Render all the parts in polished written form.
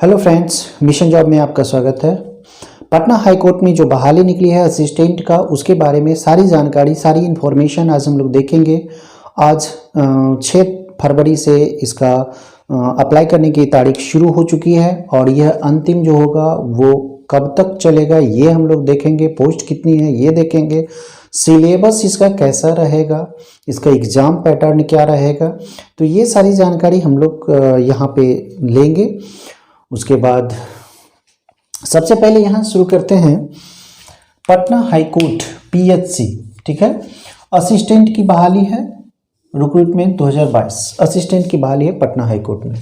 Hello friends, mission job में आपका स्वागत है। पटना हाई कोर्ट में जो बहाली निकली है असिस्टेंट का, उसके बारे में सारी जानकारी, सारी इन्फॉर्मेशन आज हम लोग देखेंगे। आज 6 फरवरी से इसका अप्लाई करने की तारीख शुरू हो चुकी है और यह अंतिम जो होगा वो कब तक चलेगा ये हम लोग देखेंगे। पोस्ट कितनी है ये देखेंगे, सिलेबस इसका कैसा रहेगा, इसका एग्ज़ाम पैटर्न क्या रहेगा, तो ये सारी जानकारी हम लोग यहाँ पे लेंगे। उसके बाद सबसे पहले यहाँ शुरू करते हैं पटना हाई कोर्ट PHC, ठीक है। असिस्टेंट की बहाली है, रिक्रूटमेंट 2022 असिस्टेंट की बहाली है पटना हाई कोर्ट में।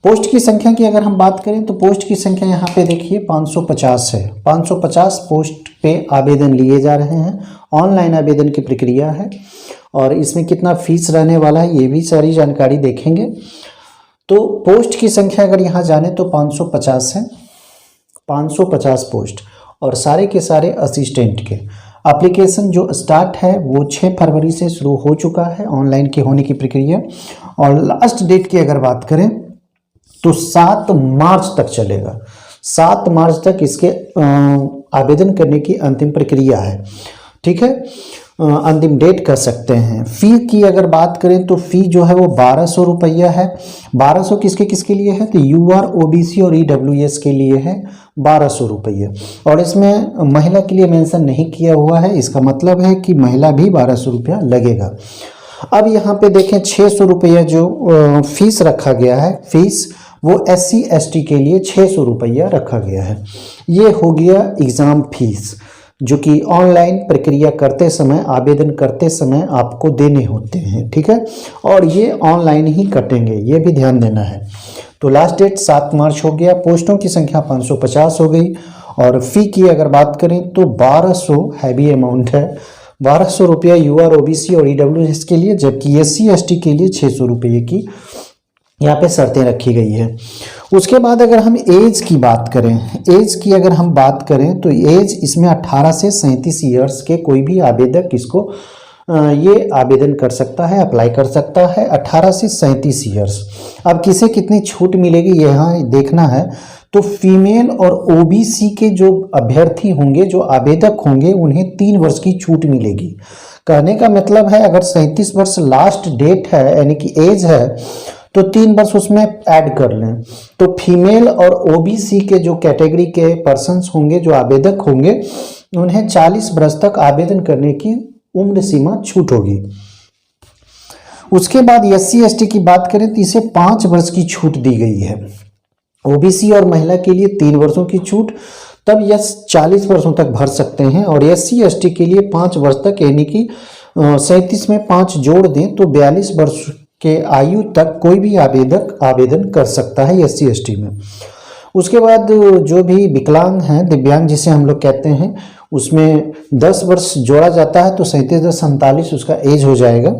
पोस्ट की संख्या की अगर हम बात करें तो पोस्ट की संख्या यहाँ पे देखिए 550 है। 550 पोस्ट पे आवेदन लिए जा रहे हैं। ऑनलाइन आवेदन की प्रक्रिया है और इसमें कितना फीस रहने वाला है ये भी सारी जानकारी देखेंगे। तो पोस्ट की संख्या अगर यहाँ जाने तो 550 है, 550 पोस्ट और सारे के सारे असिस्टेंट के। एप्लीकेशन जो स्टार्ट है वो 6 फरवरी से शुरू हो चुका है, ऑनलाइन के होने की प्रक्रिया। और लास्ट डेट की अगर बात करें तो 7 मार्च तक चलेगा। 7 मार्च तक इसके आवेदन करने की अंतिम प्रक्रिया है, ठीक है। अंतिम डेट कर सकते हैं। फ़ी की अगर बात करें तो फ़ी जो है वो 1200 रुपया है। 1200 किसके किसके लिए है तो UR OBC और EWS के लिए है 1200 रुपये। और इसमें महिला के लिए मेंशन नहीं किया हुआ है, इसका मतलब है कि महिला भी 1200 रुपया लगेगा। अब यहाँ पे देखें 600 रुपया जो फीस रखा गया है, फीस वो SC ST के लिए 600 रुपया रखा गया है। ये हो गया एग्ज़ाम फीस जो कि ऑनलाइन प्रक्रिया करते समय, आवेदन करते समय आपको देने होते हैं, ठीक है। और ये ऑनलाइन ही कटेंगे, ये भी ध्यान देना है। तो लास्ट डेट 7 मार्च हो गया। पोस्टों की संख्या 550 हो गई। और फ़ी की अगर बात करें तो 1200 हैवी अमाउंट है। 1200 रुपया UR OBC और EWS के लिए, जबकि SC ST के लिए 600 रुपये की यहाँ पे शर्तें रखी गई है। उसके बाद अगर हम एज की बात करें, एज की अगर हम बात करें तो एज इसमें 18 से 37 ईयर्स के कोई भी आवेदक इसको ये आवेदन कर सकता है, अप्लाई कर सकता है। 18 से 37 ईयर्स। अब किसे कितनी छूट मिलेगी यहाँ देखना है। तो फीमेल और OBC के जो अभ्यर्थी होंगे, जो आवेदक होंगे, उन्हें 3 वर्ष की छूट मिलेगी। कहने का मतलब है अगर 37 वर्ष लास्ट डेट है यानी कि एज है तो 3 वर्ष उसमें ऐड कर लें। तो फीमेल और OBC के जो कैटेगरी के पर्सन्स होंगे, जो आवेदक होंगे, उन्हें 40 वर्ष तक आवेदन करने की उम्र सीमा छूट होगी। उसके बाद SC ST की बात करें तो इसे 5 वर्ष की छूट दी गई है। OBC और महिला के लिए 3 वर्षों की छूट, तब यह 40 वर्षों तक भर सकते हैं। और SC ST के लिए 5 वर्ष तक, यानी कि 37 में 5 जोड़ दें तो 42 वर्ष के आयु तक कोई भी आवेदक आवेदन कर सकता है SC ST में। उसके बाद जो भी विकलांग हैं, दिव्यांग जिसे हम लोग कहते हैं, उसमें 10 वर्ष जोड़ा जाता है तो 37-47 उसका एज हो जाएगा।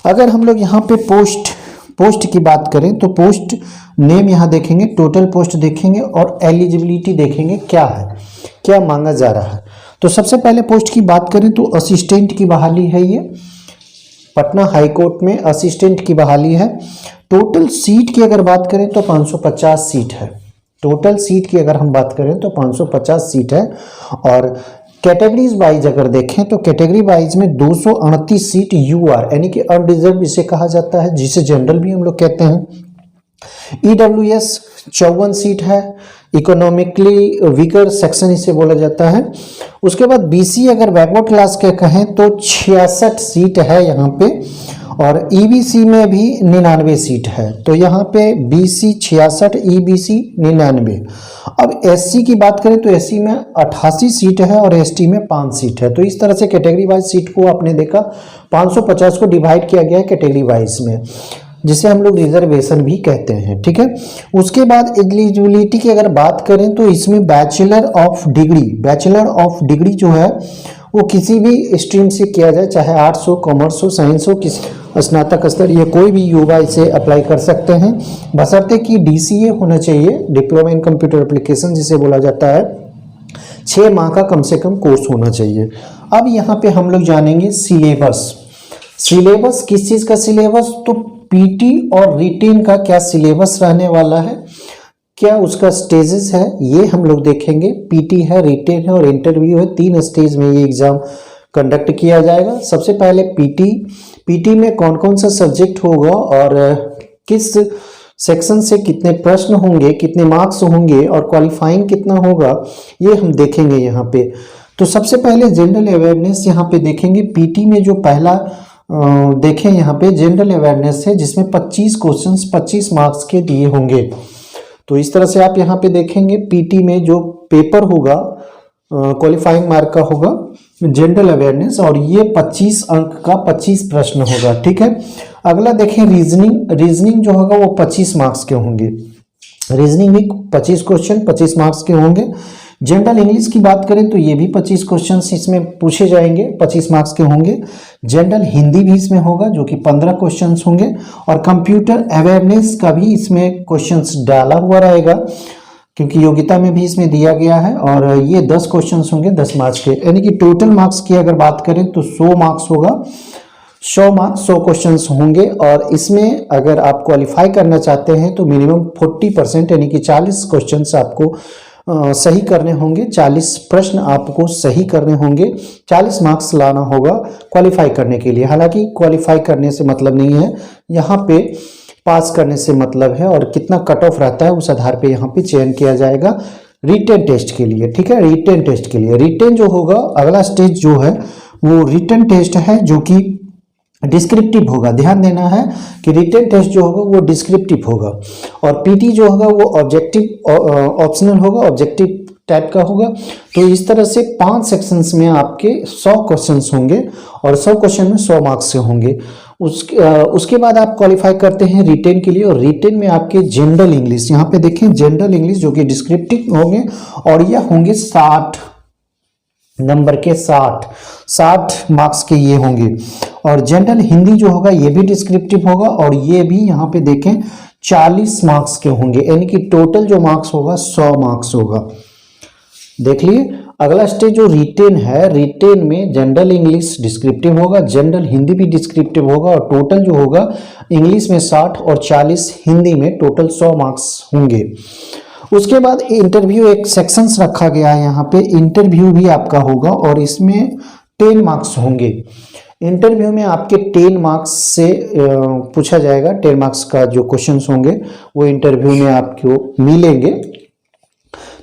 अगर हम लोग यहाँ पे पोस्ट की बात करें तो पोस्ट नेम यहाँ देखेंगे, टोटल पोस्ट देखेंगे और एलिजिबिलिटी देखेंगे क्या है, क्या मांगा जा रहा है। तो सबसे पहले पोस्ट की बात करें तो असिस्टेंट की बहाली है। ये पटना हाई कोर्ट में असिस्टेंट की बहाली है। टोटल सीट की अगर बात करें तो 550 सीट है। टोटल सीट की अगर हम बात करें तो 550 सीट है। और कैटेगरीज वाइज अगर देखें तो कैटेगरी वाइज में 238 सीट UR यानी कि अनरिजर्व इसे कहा जाता है, जिसे जनरल भी हम लोग कहते हैं। EWS 54 सीट है, इकोनॉमिकली वीकर सेक्शन इसे बोला जाता है। उसके बाद BC अगर बैकवर्ड क्लास के कहें तो 66 सीट है यहाँ पे। और EBC में भी 99 सीट है। तो यहाँ पे BC 66, EBC 99। अब SC की बात करें तो SC में 88 सीट है और ST में 5 सीट है। तो इस तरह से कैटेगरी वाइज सीट को आपने देखा, 550 को डिवाइड किया गया है कैटेगरी वाइज में, जिसे हम लोग रिजर्वेशन भी कहते हैं, ठीक है। उसके बाद एलिजिबिलिटी की अगर बात करें तो इसमें बैचलर ऑफ डिग्री जो है वो किसी भी स्ट्रीम से किया जाए, चाहे आर्ट्स हो, कॉमर्स हो, साइंस हो, किसी स्नातक स्तर, ये कोई भी युवा इसे अप्लाई कर सकते हैं, बशर्ते कि DCA होना चाहिए, डिप्लोमा इन कंप्यूटर एप्लीकेशन जिसे बोला जाता है। 6 माह का कम से कम कोर्स होना चाहिए। अब यहाँ पे हम लोग जानेंगे सिलेबस। किस चीज़ का सिलेबस, तो PT और रिटेन का क्या सिलेबस रहने वाला है, क्या उसका स्टेजेस है ये हम लोग देखेंगे। पीटी है, रिटेन है और इंटरव्यू है, 3 स्टेज में ये एग्ज़ाम कंडक्ट किया जाएगा। सबसे पहले पीटी में कौन कौन सा सब्जेक्ट होगा और किस सेक्शन से कितने प्रश्न होंगे, कितने मार्क्स होंगे और क्वालिफाइंग कितना होगा, ये हम देखेंगे यहाँ पे। तो सबसे पहले जनरल अवेयरनेस यहाँ पे देखेंगे। पीटी में जो पहला देखें यहाँ पे जनरल अवेयरनेस है, जिसमें 25 क्वेश्चंस 25 मार्क्स के दिए होंगे। तो इस तरह से आप यहाँ पे देखेंगे पीटी में जो पेपर होगा क्वालिफाइंग मार्क का होगा जनरल अवेयरनेस, और ये 25 अंक का 25 प्रश्न होगा। ठीक है, अगला देखें रीजनिंग जो होगा वो 25 मार्क्स के होंगे। रीजनिंग भी 25 क्वेश्चन 25 मार्क्स के होंगे। जनरल इंग्लिश की बात करें तो ये भी 25 क्वेश्चंस इसमें पूछे जाएंगे, 25 मार्क्स के होंगे। जनरल हिंदी भी इसमें होगा जो कि 15 क्वेश्चंस होंगे, और कंप्यूटर अवेयरनेस का भी इसमें क्वेश्चंस डाला हुआ रहेगा, क्योंकि योग्यता में भी इसमें दिया गया है। और ये 10 क्वेश्चंस होंगे 10 मार्क्स के, यानी कि टोटल मार्क्स की अगर बात करें तो 100 मार्क्स होगा। 100 मार्क्स 100 क्वेश्चंस होंगे, और इसमें अगर आप क्वालिफाई करना चाहते हैं तो मिनिमम 40% यानी कि 40 क्वेश्चंस आपको सही करने होंगे। 40 प्रश्न आपको सही करने होंगे, 40 मार्क्स लाना होगा क्वालिफाई करने के लिए। हालांकि क्वालिफाई करने से मतलब नहीं है, यहाँ पे पास करने से मतलब है, और कितना कट ऑफ रहता है उस आधार पे यहाँ पे चयन किया जाएगा रिटेन टेस्ट के लिए। ठीक है, रिटेन टेस्ट के लिए रिटेन जो होगा, अगला स्टेज जो है वो रिटेन टेस्ट है, जो कि डिस्क्रिप्टिव होगा। ध्यान देना है कि रिटेन टेस्ट जो होगा वो डिस्क्रिप्टिव होगा, और पीटी जो होगा वो ऑब्जेक्टिव ऑप्शनल होगा, ऑब्जेक्टिव टाइप का होगा। तो इस तरह से 5 सेक्शंस में आपके 100 क्वेश्चंस होंगे, और 100 क्वेश्चन में 100 मार्क्स से होंगे। उसके बाद आप क्वालिफाई करते हैं रिटेन के लिए, और रिटेन में आपके जनरल इंग्लिश, यहाँ पे देखें जनरल इंग्लिश जो कि डिस्क्रिप्टिव होंगे, और यह होंगे 60 नंबर के 60 मार्क्स के ये होंगे। और जनरल हिंदी जो होगा ये भी डिस्क्रिप्टिव होगा, और ये भी यहाँ पे देखें 40 मार्क्स के होंगे, यानी कि टोटल जो मार्क्स होगा 100 मार्क्स होगा। देख लिए। अगला स्टेज जो रिटेन है, रिटेन में जनरल इंग्लिश डिस्क्रिप्टिव होगा, जनरल हिंदी भी डिस्क्रिप्टिव होगा, और टोटल जो होगा इंग्लिश में 60 और 40 हिंदी में टोटल 100 मार्क्स होंगे। उसके बाद इंटरव्यू एक सेक्शंस रखा गया है, यहाँ पे इंटरव्यू भी आपका होगा, और इसमें 10 मार्क्स होंगे। इंटरव्यू में आपके 10 मार्क्स से पूछा जाएगा, 10 मार्क्स का जो क्वेश्चंस होंगे वो इंटरव्यू में आपको मिलेंगे।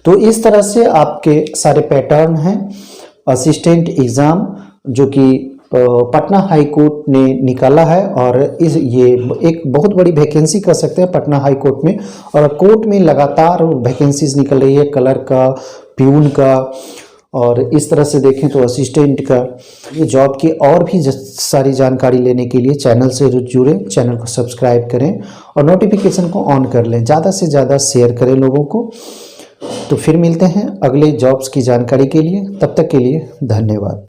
तो इस तरह से आपके सारे पैटर्न हैं असिस्टेंट एग्ज़ाम, जो कि पटना हाई कोर्ट ने निकाला है, और ये एक बहुत बड़ी वैकेंसी कह सकते हैं पटना हाई कोर्ट में। और कोर्ट में लगातार वैकेंसीज निकल रही है, कलर का, प्यून का, और इस तरह से देखें तो असिस्टेंट का। ये जॉब की और भी सारी जानकारी लेने के लिए चैनल से जुड़ें, चैनल को सब्सक्राइब करें और नोटिफिकेशन को ऑन कर लें, ज़्यादा से ज़्यादा शेयर करें लोगों को। तो फिर मिलते हैं अगले जॉब्स की जानकारी के लिए, तब तक के लिए धन्यवाद।